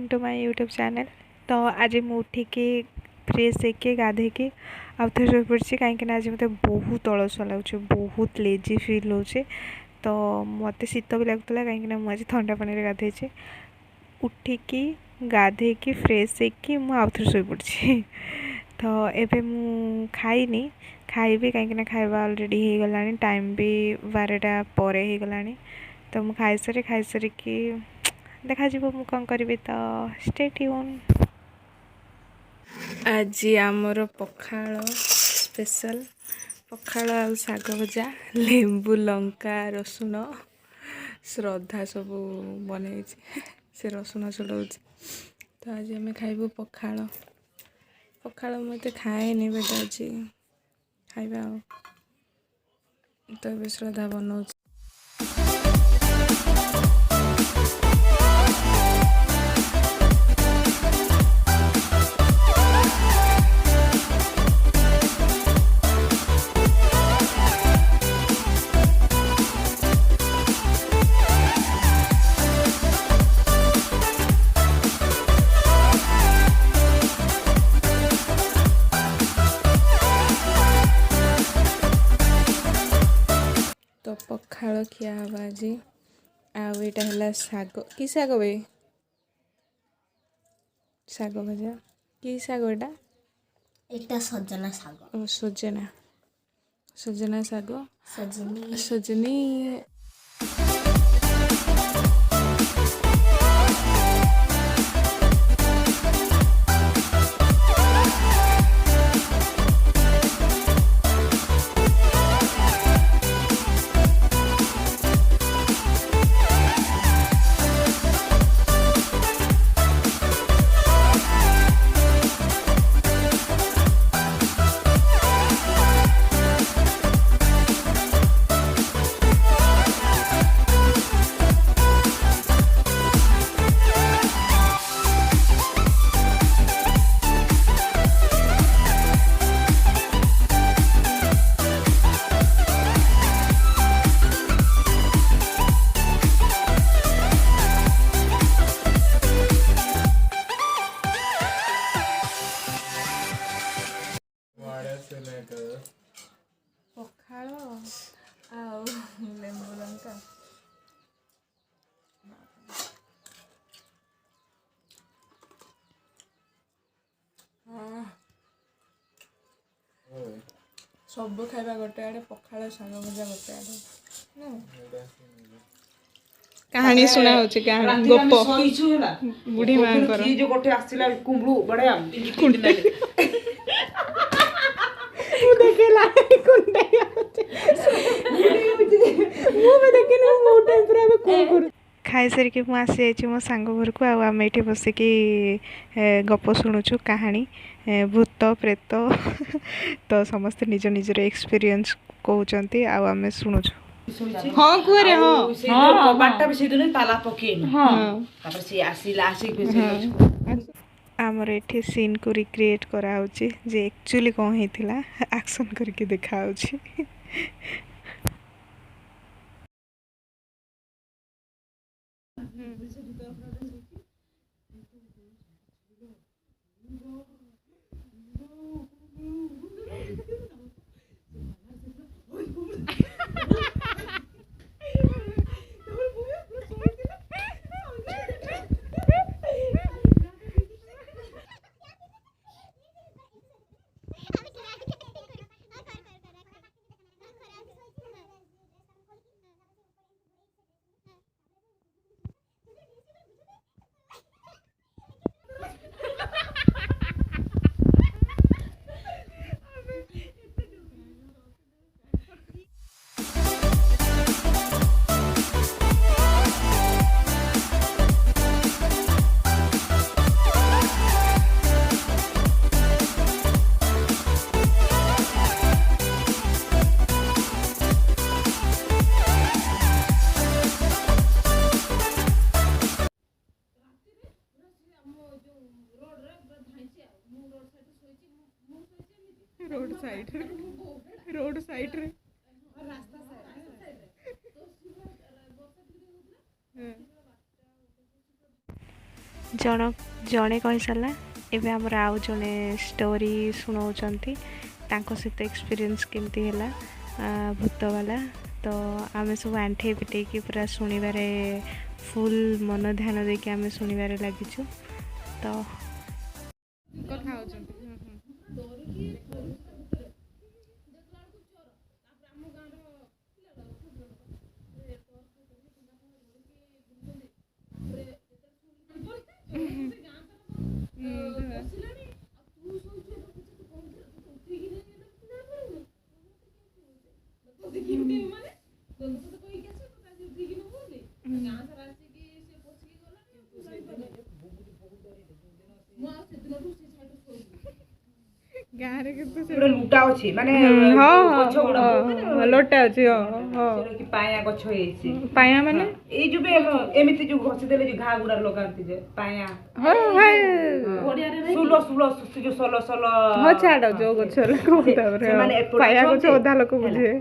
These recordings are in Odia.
Welcome to my YouTube channel. तो आज मुझे उठिकी फ्रेश होके गाधे के आउ थे शो पड़ी कहीं आज मत बहुत अलसुआ लगे, बहुत लेजी फिल हो। तो मत शीत भी लगुला कहीं मुझे ठंडा पानी गाधे उठिकी गाधे की फ्रेश होकी आउ थे शो पड़ी। तो एबे मु खाइनी, खाइबी कहीं खाଇବା अलरेडी हो गला, टाइम भी 12टा पर हो गला। तो मु खाई सारी कि देखा मु कौन करी। तो स्टे ट्यून। आज आमर पखाल स्पेशल पखाल आ शाग भजा, लेंबू लंका रसुण श्रद्धा सब बन से रसुण छुड़ाऊ। तो आज आम खाइबू पखाल। पखाल मत खाएनि बेटा आज खाइबा। तो श्रद्धा बनाऊ। तो पखाल खिया हवा आज। आईटा है शाग कि शाग बे शाग भजा कि शाग एटा सजना शाग। सजना सजना शाग सजनी सजनी। पखाल आउ लेंबू लंका सब खाଇବା गोटे आड़े, पखाल शाग भजा गोटे आड़े। कहानी सुना होची, कहानी गप बुढ़ी मां कर जो गोटे आसीला कुंबळू बडे कुंडे मु देखेला कुंडे मु में देखिन मु टाइम पर अब को कर खाई सारी कि मु आसी आइछि मो सांग घर को। आम एठी बसिकी गप शुणुछु कहानी भूत प्रेत। तो समस्त निज निजर एक्सपीरियंस कहउचंती आम शुणुछु। हाँ कुरे हाँ बाटा भी सीधे ताला पकेन तापर से आसीला आमर एठी सीन को रिक्रिएट करा होची जे एक्चुअली कौन हेतिला एक्शन करके देखा होची। रोड साइड रे ଜଣେ କହିସାରିଲା ଏବେ ଆମର ଆଉ ଜଣେ ଷ୍ଟୋରି ଶୁଣାଉଛନ୍ତି ତାଙ୍କ ସହିତ ଏକ୍ସପିରିଏନ୍ସ କେମିତି ହେଲା ଭୂତ ବାଲା। ତ ଆମେ ସବୁ ଆଣ୍ଠେଇ ପିଟେଇକି ପୁରା ଶୁଣିବାରେ ଫୁଲ୍ ମନ ଧ୍ୟାନ ଦେଇକି ଆମେ ଶୁଣିବାରେ ଲାଗିଛୁ। ତ କଥା ହେଉଛନ୍ତି ଗାଁରେ କିନ୍ତୁ ଗୋଟେ ଲୁଟା ଅଛି ମାନେ ଗଛ ଗୁଡା ଲୋଟା ଅଛି କି ପାୟା ଗଛ ହେଇଛି। ପାୟା ମାନେ ଏଇ ଯୋଉ ଏମିତି ଯୋଉ ଘଷି ଦେଲେ ଯୋଉ ଘା ଗୁଡା ଲଗାନ୍ତି ଯେ ପାୟା ସୁଲ ସୁଲ ସେ ଯୋଉ ସଲ ସଲ ଛାଡ ଯୋଉ ଗଛ ପାୟା ଗଛ ଅଧା ଲୋକ ବୁଝିବେ।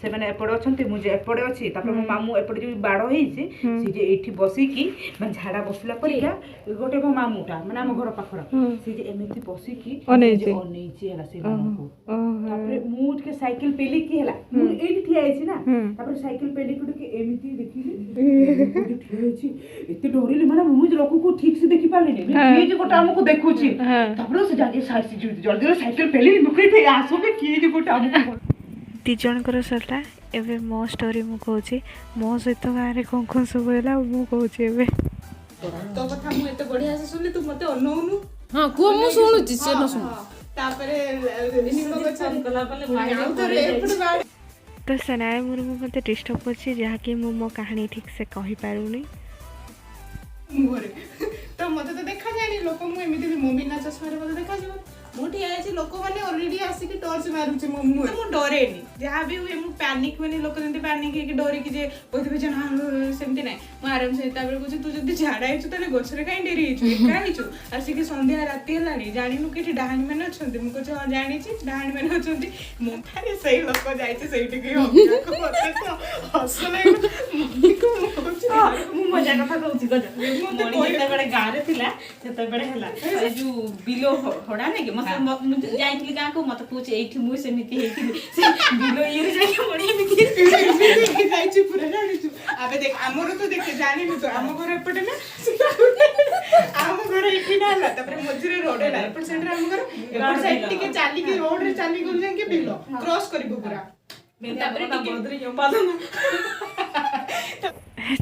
ସେମାନେ ଏପଟେ ଅଛନ୍ତି ମୁଁ ଯେ ଏପଟେ ଅଛି ତାପରେ ମୋ ମାମୁଁ ଏପଟେ ଯୋଉ ବାଡ଼ ହେଇଛି ସେ ଯେ ଏଇଠି ବସିକି ମାନେ ଝାଡା ବସିଲା ପରିକା ଗୋଟେ ମୋ ମାମୁଁଟା ମାନେ ଆମ ଘର ପାଖର ସେ ଯେ ଏମିତି ବସିକି ଅନେଇଛି ହେଲା ସେମାନଙ୍କୁ। ତାପରେ ମୁଁ ଟିକେ ସାଇକେଲ ପେଲିକି ହେଲା ମୁଁ ଏଇଠି ଠିଆ ହେଇଛି ନା ତାପରେ ସାଇକେଲ ପେଲିକି ଟିକେ ଏମିତି ଦେଖିଲି ଠିଆ ହେଇଛି ଏତେ ଡରିଲି ମାନେ ମୁଁ ଲୋକକୁ ଠିକ ସେ ଦେଖି ପାରିଲିନି କିଏ ଯେ ଗୋଟେ ଆମକୁ ଦେଖୁଛି। ତାପରେ ସେ ଜଲ୍ଦି ଜଲ୍ଦି ସାଇକେଲ ପେଲିଲି ମୁଁ କହିଲି ଆସବେ କିଏ ଯେ ଗୋଟେ ଆମକୁ। ଦି ଜଣଙ୍କର ସରିଲା ଏବେ ମୋ ଷ୍ଟୋରି ମୁଁ କହୁଛି ମୋ ସହିତ ଗାଁରେ କ'ଣ ସବୁ ହେଲା ମୁଁ କହୁଛି ଏବେ। ତୋ କଥା ମୁଁ ଏତେ ବଢିଆ ସେ ଶୁଣିଲି ତୁ ମତେ ଅନଉନୁ। ହଁ କୁହ ମୁଁ ଶୁଣୁଛି ସେ ନ ଶୁଣୁ। ତାପରେ ତ ସେନାଏ ମୁର୍ମୁ ମୋତେ ଡିଷ୍ଟର୍ବ କରୁଛି ଯାହାକି ମୁଁ ମୋ କାହାଣୀ ଠିକ୍ ସେ କହିପାରୁନି। ମୁହଁରେ ତ ମତେ ତ ଦେଖାଯାଏନି ଲୋକ ମୁଁ ଏମିତି ବି ମୋ ବିନା ଚଷମାରେ ମତେ ଦେଖାଯିବ। ମୁଁ ଠିଆ ହେଇଛି ଲୋକମାନେ ଅଲରେଡି ଆସିକି ଟର୍ଚ ମାରୁଛି ମୋ ମୁହଁରେ। ମୁଁ ଡରେନି ଯାହା ବି ହୁଏ ମୁଁ ପ୍ୟାନିକ ହୁଏନି। ଲୋକ ଯେମିତି ପ୍ୟାନିକ ହେଇକି ଡରିକି ଯେ କହିଥିବେ ଯେ ନା ସେମିତି ନାହିଁ ମୁଁ ଆରାମସେ ତାପରେ କହୁଛି ତୁ ଯଦି ଝାଡା ହେଇଛୁ ତାହେଲେ ଗଛରେ କାହିଁ ଡେରି ହେଇଛୁ ଏକା ହେଇଛୁ ଆସିକି ସନ୍ଧ୍ୟା ରାତି ହେଲାଣି ଜାଣିନୁ କି ଏଠି ଡାହାଣୀ ମାନେ ଅଛନ୍ତି। ମୁଁ କହୁଛି ହଁ ଜାଣିଛି ଡାହାଣୀ ମାନେ ଅଛନ୍ତି। ମୁଁ ଖାଲି ସେଇ ଲୋକ ଯାଇଛି ସେଇଠିକି ମତେ ତ ହସ ଲାଗିଲା। ମୁଁ ମଜା କଥା କହୁଛି ଯେତେବେଳେ ଗାଁରେ ଥିଲା ସେତେବେଳେ ହେଲା ଏ ଯୋଉ ବିଲ ହଡା ନାଇଁ କି ମତେ ମୁଁ ଯାଇଥିଲି ଗାଁକୁ ମତେ କହୁଛି ଏଇଠି ମୁଁ ସେମିତି ହେଇଥିଲି ସେ ବିଲ ଇଏରେ ଯାଇକି ଏମିତି ଯାଇଛି ପୁରା ଜାଣିଛୁ। ଆବେ ଦେଖ ଆମର ତ ଦେଖେ ଜାଣିନୁ ତ ଆମ ଘର ଏପଟେ ନା ଆମ ଘର ଏଠି ନା ହେଲା ତାପରେ ମଝିରେ ରୋଡ ହେଲା ଏପଟ ସାଇଡରେ ଆମ ଘର ଏପଟ ସାଇଡ ଟିକେ ଚାଲିକି ରୋଡରେ ଚାଲିଗଲୁ ଯାଇକି ବିଲ କ୍ରସ କରିବୁ ପୁରା ତାପରେ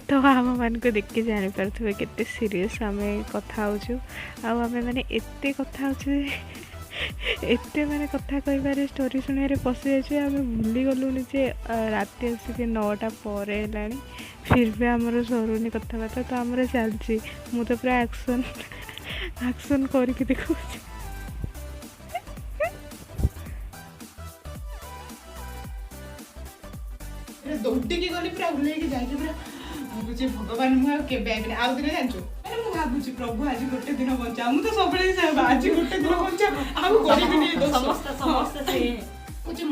ତ ଆମମାନଙ୍କୁ ଦେଖିକି ଜାଣିପାରୁଥିବେ କେତେ ସିରିୟସ୍ ଆମେ କଥା ହେଉଛୁ। ଆଉ ଆମେ ମାନେ ଏତେ କଥା ହେଉଛୁ ଏତେ ମାନେ କଥା କହିବାରେ ଷ୍ଟୋରି ଶୁଣିବାରେ ପଶି ଯାଇଛୁ ଆମେ ଭୁଲିଗଲୁଣି ଯେ ରାତି ଆସିକି 9ଟା ପରେ ହେଲାଣି ଫିର୍ ବି ଆମର ସରୁନି କଥାବାର୍ତ୍ତା। ତ ଆମର ଚାଲିଛି ମୁଁ ତ ପୁରା ଆକ୍ସନ୍ କରିକି ଦେଖାଉଛି। ଦୌଡ଼ିକି ଗଲି ପୁରା ଓହ୍ଲେଇକି ଯାଇକି ପୁରା ଭାବୁଛି ଭଗବାନ ମୁଁ ଆଉ କେବେ ଆଇବିନି। ଆଉ ଦିନେ ଜାଣିଛୁ ମାନେ ମୁଁ ଭାବୁଛି ପ୍ରଭୁ ଆଜି ଗୋଟେ ଦିନ ବଞ୍ଚା ମୁଁ ତ ସବୁବେଳେ ଆଜି ଗୋଟେ ଦିନ ବଞ୍ଚା ଆଉ କରିବିନି ସମସ୍ତେ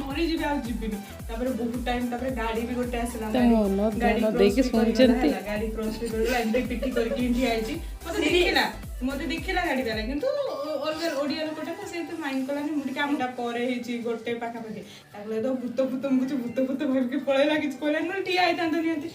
ମରିଯିବି ଆଉ ଯିବିନି। ତାପରେ ବହୁତ ଟାଇମ୍ ତାପରେ ଗାଡି ବି ଗୋଟେ ଆସିଲା ଗାଡି କ୍ରସ୍ ଏବେ ପିଟି କରିକି ଠିଆ ହେଇଛି ମତେ ଦେଖିଲା ଗାଡି ଦେଲା କିନ୍ତୁ ଅଲଗା ଓଡିଆ ଲୋକଟା ତ ସେ ତ ମାଇଣ୍ଡ କଲାନି। ମୁଁ ଟିକେ ଆମଟା ପରେ ହେଇଛି ଗୋଟେ ପାଖାପାଖି ତାପରେ ତ ଭୂତ ମୁଁ କିଛି ଭୂତ ଭାବିକି ପଳେଇଲା କିଛି କହିଲାନି ନହେଲେ ଠିଆ ହେଇଥାନ୍ତା ନିହାତି।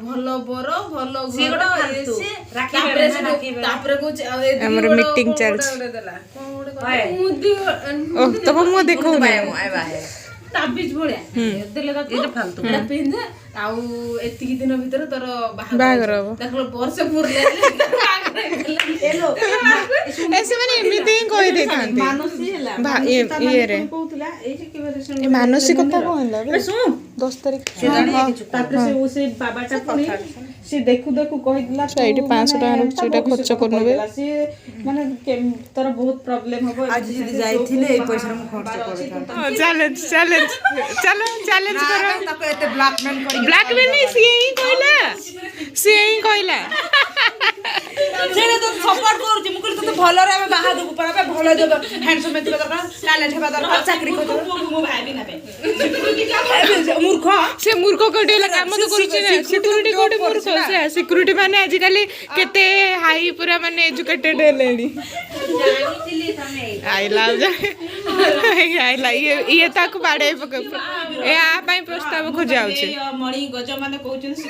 ଭଲ ବର ଭଲ ତାପରେ କହୁଛି ଆମର ମିଟିଂ ଚାଲିଛି। ଦେଲା କଣ ଗୋଟେ ଓ ତମ ମୁହଁ ଦେଖଉନି ତାବିଜ ଭଳିଆ ଦେଲେ ତାକୁ ପିନ୍ଧେ ଆଉ ଏତିକି ଦିନ ଭିତରେ ତୋର ବାହାଘର ହବ ତାକୁ ବର୍ଷେ ପୁରିଲେ ସେମାନେ ଏମିତି ହିଁ କହିଦେଇଥାନ୍ତି ଇଏରେ ଏ ମାନସୀ କଥା କଣ ହେଲା 10 ତାରିଖ ତାପରେ ସେ ବାବାଟା ପୁଣି ସେ ଦେଖୁ ଦେଖୁ କହିଥିଲା ଏଇଠି 500 ଟଙ୍କା ରହୁଛି ଏଇଟା ଖର୍ଚ୍ଚ କରିନେବେ ସିଏ ମାନେ ତୋର ବହୁତ ପ୍ରୋବ୍ଲେମ ହବ ଆଜି ଯଦି ଯାଇଥିଲେ ଏଇ ପଇସାରେ ମୁଁ ଖର୍ଚ୍ଚ କରିଥାନ୍ତି ଚ୍ୟାଲେଞ୍ଜ ଚ୍ୟାଲେଞ୍ଜ ଚାଲ ଚ୍ୟାଲେଞ୍ଜ କର ତାକୁ ଏତେ ବ୍ଲାକମେଲ କରି ବ୍ଲାକମେଲ ନାହିଁ ସିଏ ହିଁ କହିଲା ସେଇଟା ତ ସପୋର୍ଟ କରୁଛି ମୁଁ କହିଲି ତତେ ଭଲରେ ଆମେ ବାହା ଦେବୁ ପରା ଆମେ ଭଲ ଦେବ ହ୍ୟାଣ୍ଡସମ୍ ଥିବା ଦରକାର ଟାଲେଣ୍ଟ ହେବା ଦରକାର ଚାକିରି କରିବ ମୁଁ ଭାବି ନେବେ ମୂର୍ଖ ସେ ମୂର୍ଖ କୋଉଠି ହେଲା କାମ ତ କରୁଛି ନା ସିକ୍ୟୁରିଟି କୋଉଠି ମୂର୍ଖ ସେ ସିକ୍ୟୁରିଟି ମାନେ ଆଜିକାଲି କେତେ ହାଇ ପୁରା ମାନେ ଏଜୁକେଟେଡ ହେଲେଣି ଆଇଲା ଇଏ ତାକୁ ବାଡେଇ ପକେଇବ ଏ ଆ ପାଇଁ ପ୍ରସ୍ତାବ ଖୋଜା ହଉଛି ମଣି ଗଜ ମାନେ କହୁଛନ୍ତି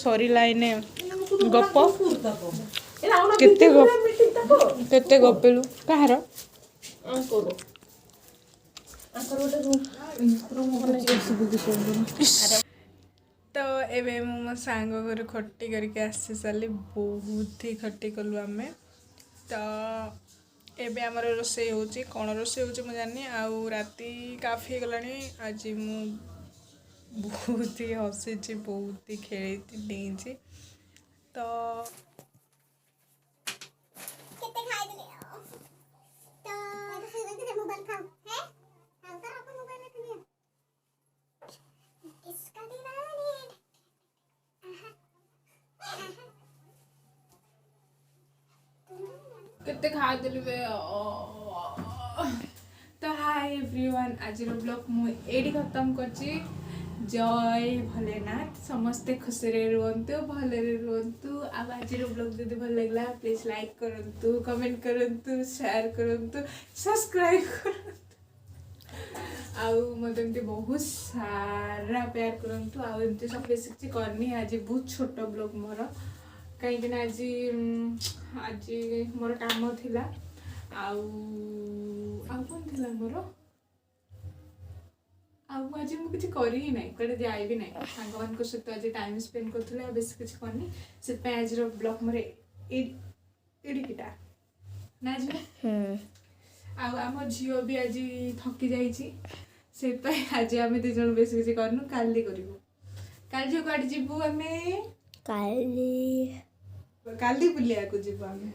ସରିଲା ଏନେ ଗପ କେତେ ଗପିଲୁ କାହାର ତ ଏବେ ମୁଁ ମୋ ସାଙ୍ଗ ଘରୁ ଖଟି କରିକି ଆସି ସାରିଲି ବହୁତ ହି ଖଟି କଲୁ ଆମେ ତ ଏବେ ଆମର ରୋଷେଇ ହେଉଛି କ'ଣ ରୋଷେଇ ହେଉଛି ମୁଁ ଜାଣିନି ଆଉ ରାତି କାଫି ହେଇଗଲାଣି ଆଜି ମୁଁ ବହୁତ ହି ହସିଛି ବହୁତ ହି ଖେଳିଛି ଡେଇଁଛି ତ କେତେ ଖାଇଦେଲି ବେ ତ ହାଇ ଏଭ୍ରିୱାନ୍ ଆଜିର ବ୍ଲଗ୍ ମୁଁ ଏଇଠି ଖତମ କରିଛି ଜୟ ଭୋଲେନାଥ ସମସ୍ତେ ଖୁସିରେ ରୁହନ୍ତୁ ଭଲରେ ରୁହନ୍ତୁ ଆଉ ଆଜିର ବ୍ଲଗ୍ ଯଦି ଭଲ ଲାଗିଲା ପ୍ଲିଜ୍ ଲାଇକ୍ କରନ୍ତୁ କମେଣ୍ଟ କରନ୍ତୁ ସେୟାର କରନ୍ତୁ ସବସ୍କ୍ରାଇବ୍ କରନ୍ତୁ ଆଉ ମୋତେ ଏମିତି ବହୁତ ସାରା ପ୍ୟାର କରନ୍ତୁ ଆଉ ଏମିତି ସବୁ ବେଶୀ କିଛି କରିନି ଆଜି ବହୁତ ଛୋଟ ବ୍ଲଗ୍ ମୋର କାହିଁକିନା ଆଜି ମୋର କାମ ଥିଲା ଆଉ କ'ଣ ଥିଲା ମୋର ଆଉ ଆଜି ମୁଁ କିଛି କରି ହିଁ ନାହିଁ କୁଆଡ଼େ ଯାଇବି ନାହିଁ ସାଙ୍ଗମାନଙ୍କ ସହିତ ଆଜି ଟାଇମ୍ ସ୍ପେଣ୍ଡ କରୁଥିଲି ଆଉ ବେଶୀ କିଛି କରିନି ସେଥିପାଇଁ ଆଜିର ବ୍ଲଗ୍ ମୋର ଏଡ଼ିକିଟା ନା ଝିଅ ଆଉ ଆମ ଝିଅ ବି ଆଜି ଥକି ଯାଇଛି ସେଥିପାଇଁ ଆଜି ଆମେ 2 ଜଣ ବେଶୀ କିଛି କରିନୁ କାଲି କରିବୁ କାଲି ଝିଅ କୁଆଡ଼େ ଯିବୁ ଆମେ କାଲି ବୁଲିବାକୁ ଯିବୁ ଆମେ